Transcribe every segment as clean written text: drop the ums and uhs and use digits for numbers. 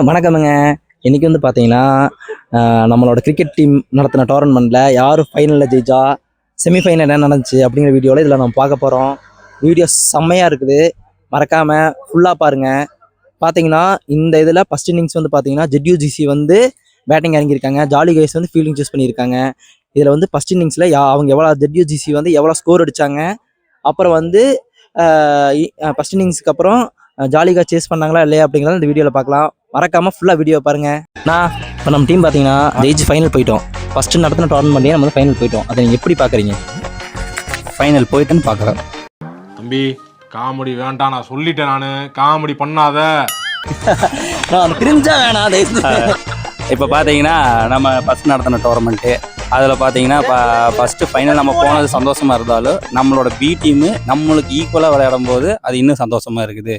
வணக்கமுங்க. இன்னைக்கு வந்து பார்த்தீங்கன்னா நம்மளோட கிரிக்கெட் டீம் நடத்தின டோர்னமெண்ட்டில் யார் ஃபைனலில் ஜெயிச்சா, செமிஃபைனல் என்ன நடந்துச்சு அப்படிங்கிற வீடியோவில் இதில் நம்ம பார்க்க போகிறோம். வீடியோ செம்மையாக இருக்குது, மறக்காமல் ஃபுல்லாக பாருங்கள். பார்த்தீங்கன்னா இந்த இதில் ஃபஸ்ட் இன்னிங்ஸ் வந்து பார்த்தீங்கன்னா ZUGC வந்து பேட்டிங் இறங்கியிருக்காங்க, ஜாலி கைஸ் வந்து ஃபீல்டிங் சூஸ் பண்ணியிருக்காங்க. இதில் வந்து ஃபஸ்ட் இன்னிங்ஸில் அவங்க எவ்வளோ ZUGC வந்து எவ்வளோ ஸ்கோர் அடித்தாங்க, அப்புறம் வந்து ஃபஸ்ட் இன்னிங்ஸுக்கு அப்புறம் ஜாலியாக சேஸ் பண்ணாங்களா இல்லையா அப்படிங்கிறத இந்த வீடியோவில் பார்க்கலாம். மறக்காமல் ஃபுல்லாக வீடியோ பாருங்கள். இப்போ நம்ம டீம் பார்த்தீங்கன்னா ஜெயிச்சு ஃபைனல் போயிட்டோம். ஃபஸ்ட்டு நடத்தின டோர்னமெண்ட்லேயே நம்ம வந்து ஃபைனல் போயிட்டோம். அதை நீங்கள் எப்படி பார்க்குறீங்க? ஃபைனல் போயிட்டுன்னு பார்க்குறேன். தம்பி காமெடி வேண்டாம், நான் சொல்லிட்டேன், நான் காமெடி பண்ணாத. நான் தெரிஞ்சா வேணாம். இப்போ பார்த்தீங்கன்னா நம்ம ஃபஸ்ட் நடத்தின டோர்னமெண்ட்டு அதில் பார்த்தீங்கன்னா ஃபஸ்ட்டு ஃபைனல் நம்ம போனது சந்தோஷமாக இருந்தாலும் நம்மளோட பி டீமு நம்மளுக்கு ஈக்குவலாக விளையாடும் போது அது இன்னும் சந்தோஷமாக இருக்குது.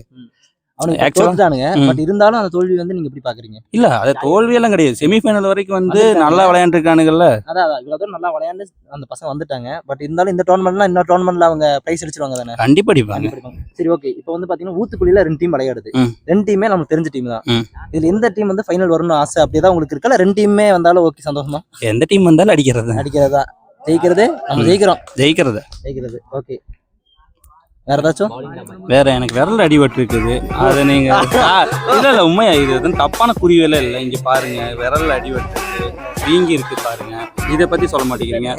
பட் இருந்தாலும் அந்த தோல்வி வந்து நீங்க எப்படி பாக்குறீங்க? இல்ல அது தோல்வியெல்லாம் கிடையாது. செமிஃபைனல் வரைக்கும் வந்து நல்லா விளையாண்டுருக்கானுங்கல்ல. அதான் இவ்வளவு நல்லா விளையாண்டு அந்த பசங்க வந்துட்டாங்க. பட் இருந்தாலும் இந்த டோர்னமெண்ட்ல இன்னொரு டோர்னமெண்ட்ல அவங்க பிரைஸ் அடிச்சிருவாங்க தானே? கண்டிப்பா அடிப்பாங்க. சரி, ஓகே. இப்போ வந்து பாத்தீங்கன்னா ஊத்துக்குழியில 2 டீம் விளையாடுது. 2 டீமே நமக்கு தெரிஞ்ச டீம் தான். இதுல எந்த டீம் வந்து ஃபைனல் வரணும்னு ஆசை அப்படிதான் உங்களுக்கு இருக்கல? 2 டீமே வந்தாலும் ஓகே, சந்தோஷமா? எந்த டீம் வந்தாலும் அடிக்கிறதா ஜெயிக்கிறது. நம்ம ஜெயிக்கிறது ஓகே. வேற ஏதாச்சும்? வேற எனக்கு விரல் அடிபட்டு இருக்குது. அது நீங்க இல்ல உண்மையா இது எதுவும் தப்பான குறிவேல இல்லை. இங்க பாருங்க, விரல் அடிபட்டு வீங்கி இருக்கு பாருங்க. இதை பத்தி சொல்ல மாட்டேங்கிறீங்க.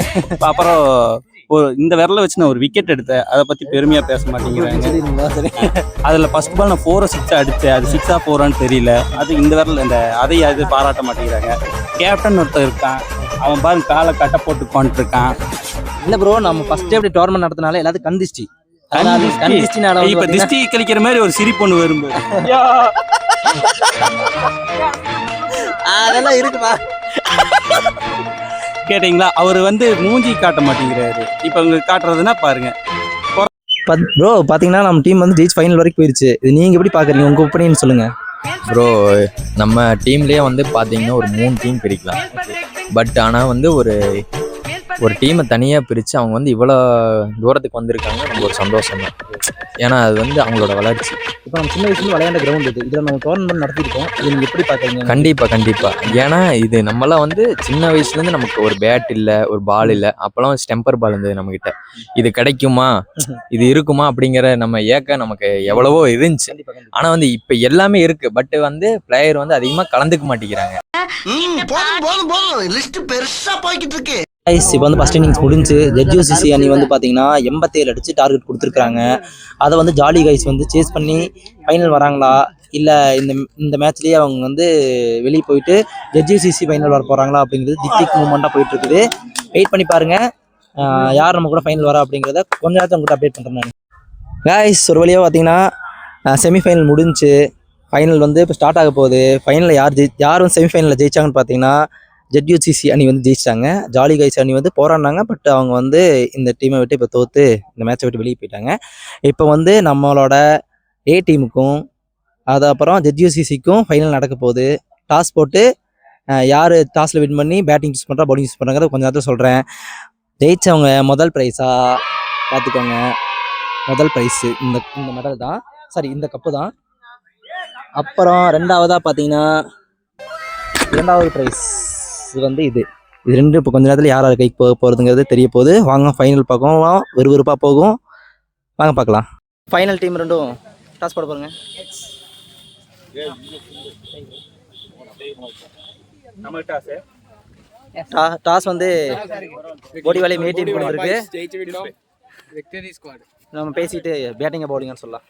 அப்புறம் இந்த விரலை வச்சு நான் ஒரு விக்கெட் எடுத்தேன், அதை பத்தி பெருமையா பேச மாட்டேங்கிறாங்க. அதுல ஃபர்ஸ்ட் பால் நான் 4-6 அடித்தேன், அது 6-ஆ 4-ஆன்னு தெரியல. அது இந்த விரல் அது பாராட்ட மாட்டேங்கிறாங்க. கேப்டன் ஒருத்தர் இருக்கான், அவன் பாருங்க காலை கட்டை போட்டு உட்காந்துட்டு இருக்கான். இல்ல ப்ரோ, நம்ம ஃபர்ஸ்ட் அப்படி டோர்னமெண்ட் நடத்தினால எல்லாத்துக்கும் கந்திஷ்டி. இப்ப திஷ்டி கழிக்கிற மாதிரி ஒரு சிரிப்பு ஒண்ணு வரும். அதெல்லாம் இருக்குமா கேட்டீங்களா? அவரு வந்து மூஞ்சி காட்ட மாட்டேங்கிறாரு. இப்ப இங்க காட்டுறதுன்னா பாருங்க ப்ரோ. பாத்தீங்கன்னா நம்ம டீம் வந்து ஜெயிச்சு ஃபைனல் வரைக்கும் போயிருச்சு. இது நீங்க எப்படி பாக்குறீங்க? உங்க ஒப்பீனியன் சொல்லுங்க ப்ரோ. நம்ம டீம்லயே வந்து பாத்தீங்கன்னா ஒரு 3 டீம் பிரிக்கலாம். பட் ஆனா வந்து ஒரு டீமை தனியாக பிரித்து அவங்க வந்து இவ்வளோ தூரத்துக்கு வந்திருக்காங்க. நம்ம ஒரு சந்தோஷம் தான். ஏன்னா அது வந்து அவங்களோட வளர்ச்சி. இப்போ நம்ம சின்ன வயசுல விளையாண்ட கிரவுண்ட் இது. இதில் நம்ம டோர்னமெண்ட் நடத்திருக்கோம். இது நீங்கள் எப்படி பார்க்குறீங்க? கண்டிப்பாக. ஏன்னா இது நம்மளாம் வந்து சின்ன வயசுலேருந்து நமக்கு ஒரு பேட் இல்லை, ஒரு பால் இல்லை. அப்போல்லாம் ஸ்டெம்பர் பால் இருந்தது நம்மக்கிட்ட. இது கிடைக்குமா, இது இருக்குமா அப்படிங்கிற நம்ம ஏக்கம் நமக்கு எவ்வளவோ இருந்துச்சு. ஆனால் வந்து இப்போ எல்லாமே இருக்குது. பட் வந்து பிளேயர் வந்து அதிகமாக கலந்துக்க மாட்டேங்கிறாங்க. இப்போ வந்து ஃபர்ஸ்ட் இன்னிங்ஸ் முடிஞ்சு ZUGC அணி வந்து பார்த்தீங்கன்னா 87 அடிச்சு டார்கெட் கொடுத்துருக்காங்க. அதை வந்து ஜாலி கைஸ் வந்து சேஸ் பண்ணி ஃபைனல் வராங்களா, இல்லை இந்த மேட்ச்லேயே அவங்க வந்து வெளியே போயிட்டு ZUGC ஃபைனல் வர போகிறாங்களா அப்படிங்கிறது டிக் மூமெண்ட்டாக போயிட்டு இருக்குது. வெயிட் பண்ணி பாருங்க யார் நம்ம கூட ஃபைனல் வரா அப்படிங்கிறத கொஞ்ச நேரத்தை உங்கள்கிட்ட அப்டேட் பண்ணுறேன் நான். கைஸ், ஒரு வழியாக பார்த்தீங்கன்னா செமிஃபைனல் முடிஞ்சு ஃபைனல் வந்து இப்போ ஸ்டார்ட் ஆக போகுது. ஃபைனலில் யார் வந்து செமிஃபைனலில் ஜெயிச்சாங்கன்னு பார்த்தீங்கன்னா ZUGC அணி வந்து ஜெயிச்சிட்டாங்க. ஜாலி கைஸ் அணி வந்து போராடினாங்க. பட் அவங்க வந்து இந்த டீமை விட்டு இப்போ தோற்று இந்த மேட்சை விட்டு வெளியே போயிட்டாங்க. இப்போ வந்து நம்மளோட A டீமுக்கும் அது அப்புறம் ZUGCக்கும் ஃபைனல் நடக்க போகுது. டாஸ் போட்டு யார் டாஸில் வின் பண்ணி பேட்டிங் யூஸ் பண்ணுறா பவுலிங் யூஸ் பண்ணுறாங்க கொஞ்சம் நேரத்தில் சொல்கிறேன். ஜெயித்தவங்க முதல் ப்ரைஸாக பார்த்துக்கோங்க. முதல் ப்ரைஸு இந்த மெடல் தான், சாரி இந்த கப்பு தான். அப்புறம் ரெண்டாவதாக பார்த்தீங்கன்னா 2வது ப்ரைஸ் இது வந்து இது 2 இப்போ கொஞ்ச நேரத்தில் யார் கைக்கு போக போகிறதுங்கிறது தெரிய போகுது. வாங்க ஃபைனல் பார்க்கவும், விறுவிறுப்பாக போகும். வாங்க பார்க்கலாம். ஃபைனல் டீம் 2ம் டாஸ் போட போகிறேங்க. டாஸ் வந்து போடிவாலி மே டீம் கொடுத்துருக்கு. நம்ம பேசிட்டு பேட்டிங்கா பவுலிங்னு சொல்லலாம்.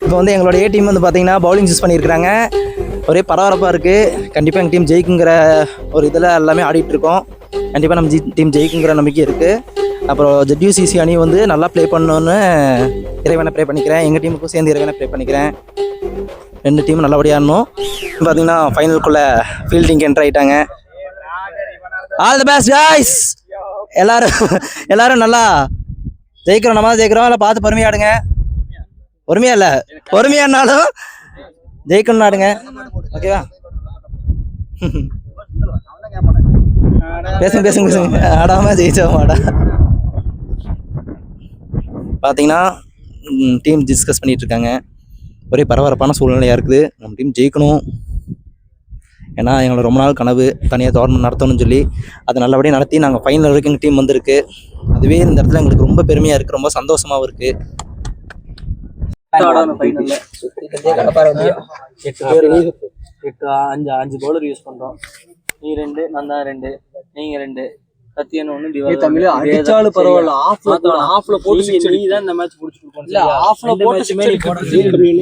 இப்போ வந்து எங்களோட A டீம் வந்து பார்த்தீங்கன்னா பவுலிங் சூஸ் பண்ணியிருக்கிறாங்க. ஒரே பரபரப்பாக இருக்குது. கண்டிப்பாக எங்கள் டீம் ஜெயிக்குங்கிற ஒரு இதில் எல்லாமே ஆடிட்டுருக்கோம். கண்டிப்பாக நம்ம டீம் ஜெயிக்குங்கிற நம்பிக்கை இருக்குது. அப்புறம் ZUGC அணி வந்து நல்லா ப்ளே பண்ணணுன்னு இறைவனை ப்ரே பண்ணிக்கிறேன். எங்கள் டீமுக்கும் சேர்ந்து இறைவனை ப்ளே பண்ணிக்கிறேன். 2 டீமும் நல்லபடியாக ஆடணும். பார்த்தீங்கன்னா ஃபைனலுக்குள்ளே ஃபீல்டிங் என்ட்ரு ஆகிட்டாங்க. All the best guys. எல்லாரும் நல்லா ஜெயிக்கிறோம். நம்ம தான் ஜெயிக்கிறோம். இல்லை பார்த்து பொறுமையாடுங்க. பொறுமையா இல்லை, பொறுமையானாலும் ஜெயிக்கணும் ஆடுங்க. ஓகேவா? பேசுங்க. ஆடாம ஜெயிச்சோமாடா. பார்த்தீங்கன்னா டீம் டிஸ்கஸ் பண்ணிட்டு இருக்காங்க. ஒரே பரபரப்பான சூழ்நிலையாக இருக்குது. நம்ம டீம் ஜெயிக்கணும். ஏன்னா எங்களை ரொம்ப நாள் கனவு தனியாக டோர்னமெண்ட் நடத்தணும்னு சொல்லி அதை நல்லபடியாக நடத்தி நாங்கள் ஃபைனல் வரைக்கும் எங்கள் டீம் வந்திருக்கு. அதுவே இந்த இடத்துல எங்களுக்கு ரொம்ப பெருமையாக இருக்குது, ரொம்ப சந்தோஷமாகவும் இருக்குது. 5 பவுலர் யூஸ் பண்றோம். நீ 2, நான் தான் 2, நீங்க 2, சத்தியன் 1, அடிச்சாலும் பரவாயில்ல. ஆஃப்ல போட்டு நீ தான் இந்த மேட்ச் புடிச்சு கொடுக்கணும். இல்ல ஆஃப்ல போட்டு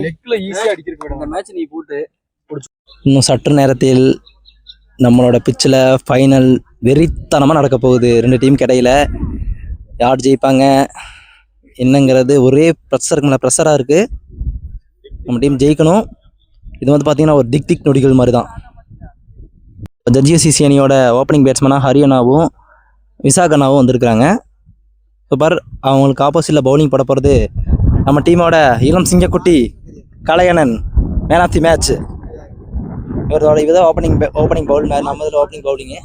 லெக்ல ஈஸியா அடிச்சிருக்க. இந்த மேட்ச் நீ போட்டு இன்னும் சற்று நேரத்தில் நம்மளோட பிச்சில் ஃபைனல் வெறித்தனமாக நடக்க போகுது. 2 டீமுக்கு இடையில யார் ஜெயிப்பாங்க என்னங்கிறது ஒரே ப்ரெஷருக்கு மேலே ப்ரெஷராக இருக்குது. நம்ம டீம் ஜெயிக்கணும். இது வந்து பார்த்திங்கன்னா ஒரு திக் நொடிகள் மாதிரி தான். ஜட்ஜிஎஸ்சிசி அணியோட ஓப்பனிங் பேட்ஸ்மேனாக ஹரியனாவும் விசாகனாவும் வந்திருக்கிறாங்க. சூப்பர். அவங்களுக்கு ஆப்போசிட்டில் பவுலிங் போட போகிறது நம்ம டீமோட இளம் சிங்கக்குட்டி Kalaiyanan, man of the match. இவர்தான் ஓப்பனிங் பவுல், நம்மதில் ஓப்பனிங் பவுலிங்கு.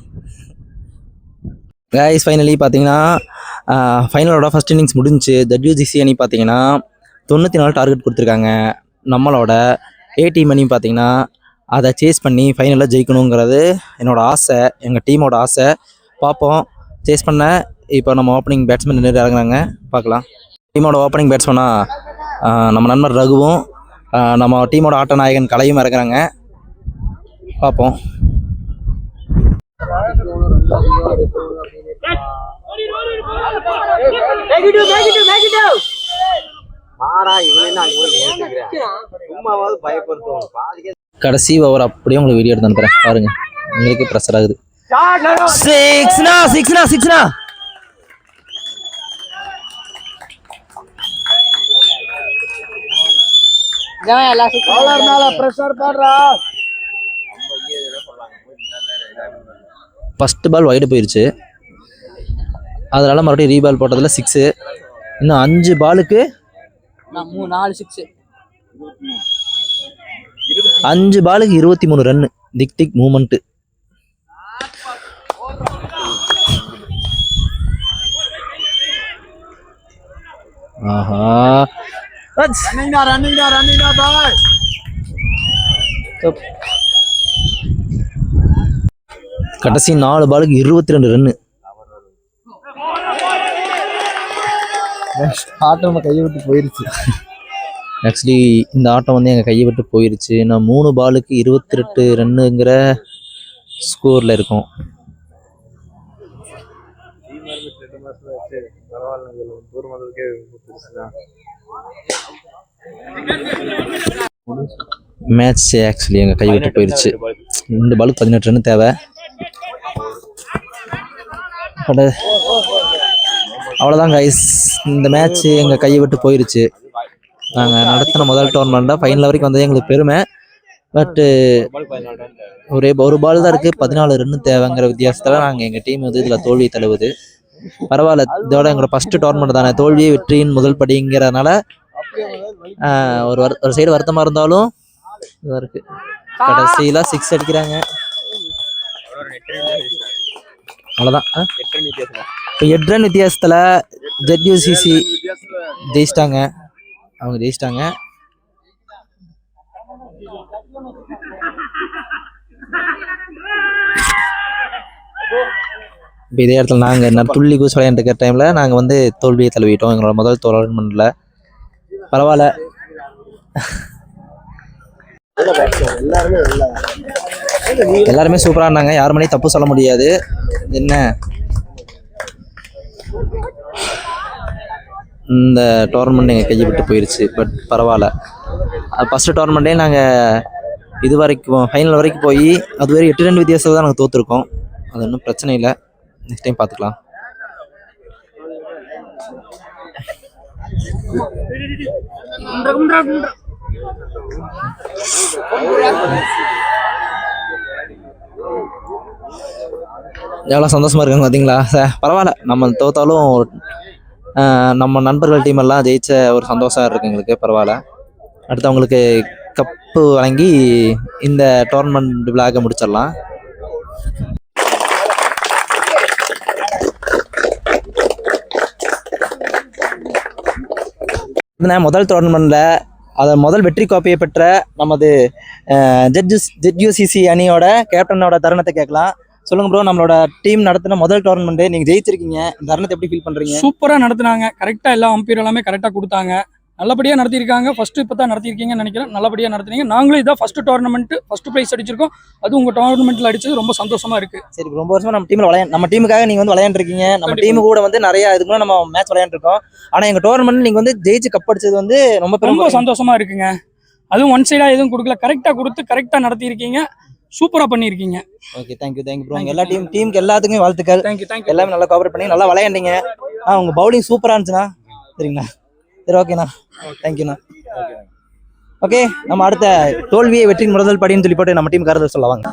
கைஸ் ஃபைனலி பார்த்தீங்கன்னா ஃபைனலோட ஃபஸ்ட் இன்னிங்ஸ் முடிஞ்சு. ஜட்ஜிஎஸ்சிசி அணி பார்த்தீங்கன்னா 94 டார்கெட் கொடுத்துருக்காங்க. நம்மளோட ஏ டீம் அணி பார்த்தீங்கன்னா அதை சேஸ் பண்ணி ஃபைனலில் ஜெயிக்கணுங்கிறது என்னோடய ஆசை, எங்கள் டீமோட ஆசை. பார்ப்போம் சேஸ் பண்ண. இப்போ நம்ம ஓப்பனிங் பேட்ஸ்மேன் நிறைய இறங்குறாங்க, பார்க்கலாம். டீமோட ஓப்பனிங் பேட்ஸ்மேனாக நம்ம நண்பர் ரகுவும் நம்ம டீமோட ஆட்ட நாயகன் கலையும் இறங்குறாங்க, பார்ப்போம். கடைசி ஓவர் அப்படியே உங்களுக்கு வீடியோ எடுத்து அனுப்புறேன் பாருங்க. உங்களுக்கு ப்ரெஷர் ஆகுது. சிக்ஸ்னா ஃபர்ஸ்ட் பால் வைடு போயிருச்சு. அதனால மறுபடியும் ரீபால் போட்டதில் 6. இன்னும் 5 பாலுக்கு 4 6. 5 பாலுக்கு 23 ரன்னு. திக் மூமெண்ட்டு. ஆஹா, கடைசி 4 பாலுக்கு 22 ரன்னு. ஆட்டம் நம்ம கையை விட்டு போயிருச்சு. ஆக்சுவலி இந்த ஆட்டம் வந்து எங்கள் கையை விட்டு போயிருச்சு. நான் 3 பாலுக்கு 28 ரன்னுங்கிற ஸ்கோரில் இருக்கோம். மேட்ச் ஆக்சுவலி எங்கள் கை விட்டு போயிருச்சு. 2 பாலுக்கு 18 ரன் தேவை. அவ்வளோதான் கைஸ், இந்த மேட்ச் எங்கள் கையை விட்டு போயிருச்சு. நாங்கள் நடத்தின முதல் டோர்னமெண்ட்டாக ஃபைனல் வரைக்கும் வந்தது எங்களுக்கு பெருமை. பட்டு ஒரு பால் தான் இருக்குது, 14 ரன்னு தேவைங்கிற வித்தியாசத்தில் நாங்கள் எங்கள் டீம் வந்து இதில் தோல்வி தழுவுது. பரவாயில்ல, இதோட எங்களோட ஃபஸ்ட்டு டோர்னமெண்ட் தானே, தோல்வியே வெற்றியின் முதல் படிங்கிறதுனால ஒரு சைடு வருத்தமாக இருந்தாலும் இதாக இருக்குது. கடைசியில் 6 அடிக்கிறாங்க. அவ்வளோதான். இப்போ 8 ரன் வித்தியாசத்தில் ஜட்ஜிஎஸ்சிசி ஜெயிச்சிட்டாங்க. அவங்க ஜெயிச்சிட்டாங்க. இப்போ இதே இடத்துல நாங்கள் துள்ளி கூஸ் விளையாண்டு இருக்கிற டைமில் நாங்கள் வந்து தோல்வியை தழுவிட்டோம் எங்களோட முதல் டோர்னமெண்ட்டில். பரவாயில்ல. எல்லாருமே சூப்பராக இருந்தாங்க, யாருமே தப்பு சொல்ல முடியாது. என்ன இந்த டோர்னமெண்ட் எங்கள் கையை விட்டு போயிடுச்சு. பட் பரவாயில்ல, ஃபஸ்ட்டு டோர்னமெண்ட்டே நாங்கள் இது வரைக்கும் ஃபைனல் வரைக்கும் போய் அது வரை 8 ரன் வித்தியாசத்தில் தான் நாங்கள் தோற்றுருக்கோம். அது ஒன்றும் பிரச்சனை இல்லை, நெக்ஸ்ட் டைம் பார்த்துக்கலாம். எவ்வளோ சந்தோஷமாக இருக்காங்க பார்த்தீங்களா? பரவாயில்ல, நம்ம தோத்தாலும் நம்ம நண்பர்கள் டீம் எல்லாம் ஜெயிச்ச ஒரு சந்தோஷம் இருக்குது எங்களுக்கு. பரவாயில்ல. அடுத்து அவங்களுக்கு கப்பு வழங்கி இந்த டோர்னமெண்ட் விழாக முடிச்சிடலாம். முதல் டோர்னமெண்ட்டில் அதை முதல் வெற்றி கோப்பையை பெற்ற நமது ZUCC அணியோட கேப்டனோட தருணத்தை கேட்கலாம். சொல்லுங்க ப்ரோ, நம்மளோட டீம் நடத்தின முதல் டோர்னமெண்ட் நீங்க ஜெயிச்சிருக்கீங்க, இந்த தருணத்தை எப்படி ஃபீல் பண்றீங்க? சூப்பரா நடத்துனாங்க. கரெக்டா எல்லா அம்பீர் எல்லாமே கரெக்டா கொடுத்தாங்க. நல்லபடியா நடத்திருக்காங்க. ஃபர்ஸ்ட் இப்பதான் நடத்திருக்கீங்கன்னு நினைக்கிறேன். நல்லபடியா நடத்துனீங்க. நாங்களும் இதான் ஃபர்ஸ்ட் டோர்னமெண்ட், ஃபர்ஸ்ட் பிரைஸ் அடிச்சிருக்கோம். அது உங்க டோர்னமெண்ட்ல அடிச்சது ரொம்ப சந்தோஷமா இருக்கு. சரி, ரொம்ப வருஷமா நம்ம டீம்ல நம்ம டீமுக்காக நீங்க வந்து விளையாண்டுருக்கீங்க. நம்ம டீம் கூட வந்து நிறைய இதுக்கு முன்னாடி நம்ம மேட்ச் விளையாண்டுருக்கோம். ஆனா எங்க டோர்னமெண்ட் நீங்க வந்து ஜெயிச்சு கப் அடிச்சது வந்து ரொம்ப சந்தோஷமா இருக்குங்க. அதுவும் ஒன் சைடா எதுவும் கொடுக்கல, கரெக்டா கொடுத்து கரெக்டா நடத்திருக்கீங்க. சூப்பரா பண்ணிருக்கீங்க. Okay, thank you bro. எல்லா டீமுக்கு எல்லாத்துக்குமே வாழ்த்துக்கள். தேங்க்யூ. எல்லாமே நல்லா கோஆபரேட் பண்ணி நல்லா விளையாண்டீங்க. உங்க பவுலிங் சூப்பரா இருந்துச்சுண்ணா. சரிங்களா? சரி, ஓகேண்ணா. தேங்க்யூண்ணா. ஓகே, நம்ம அடுத்த தோல்வியை வெற்றியின் முதல் படின்னு சொல்லி போட்டு நம்ம டீம் கருத்து சொல்ல வாங்க.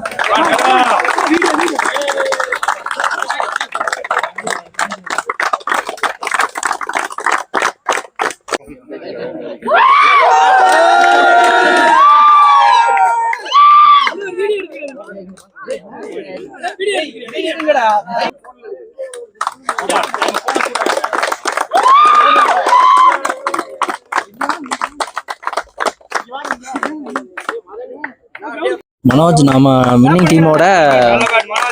மனோஜ் நம்ம வின்னிங் டீமோட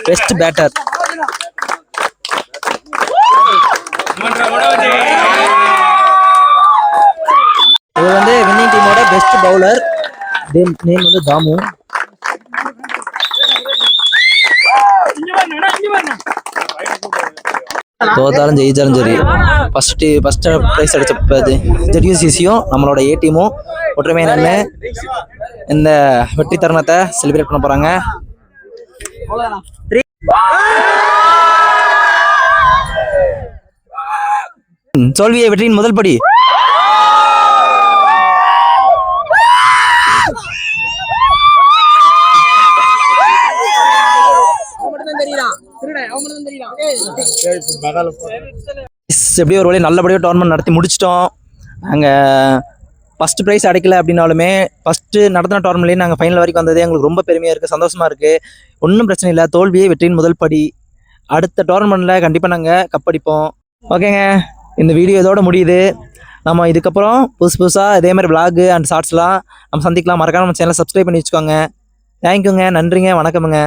பெஸ்ட் பேட்டர். இது வந்து வின்னிங் டீமோட பெஸ்ட் பவுலர். நேம் வந்து தாமு. தோத்தாலும் ஜெயிச்சாலும் சரி, ஃபர்ஸ்ட் ப்ரைஸ் அடிச்ச ZUCCயும் நம்மளோட A டீமும் ஒற்றுமையாக நின்று இந்த வெற்றி தருணத்தை செலிப்ரேட் பண்ண போறாங்க. தோல்வியை வெற்றியின் முதல் படி. எப்படியோ ஒரு வழி நல்லபடியாக டோர்னமெண்ட் நடத்தி முடிச்சிட்டோம். நாங்கள் ஃபஸ்ட்டு ப்ரைஸ் அடைக்கல அப்படின்னாலுமே ஃபஸ்ட்டு நடத்தின டோர்னமெண்ட்லேயே நாங்கள் ஃபைனல் வரைக்கும் வந்தது எங்களுக்கு ரொம்ப பெருமையாக இருக்குது, சந்தோஷமாக இருக்குது. ஒன்றும் பிரச்சனை இல்லை. தோல்வியே வெற்றியின் முதல் படி. அடுத்த டோர்னமெண்ட்டில் கண்டிப்பாக நாங்கள் கப் அடிப்போம். ஓகேங்க, இந்த வீடியோ இதோட முடியுது. நம்ம இதுக்கப்புறம் புதுசாக இதே மாதிரி விளாகு அண்ட் ஷார்ட்ஸ்லாம் நம்ம சந்திக்கலாம். மறக்காம நம்ம சேனலை சப்ஸ்கிரைப் பண்ணி வச்சுக்கோங்க. தேங்க்யூங்க, நன்றிங்க, வணக்கமுங்க.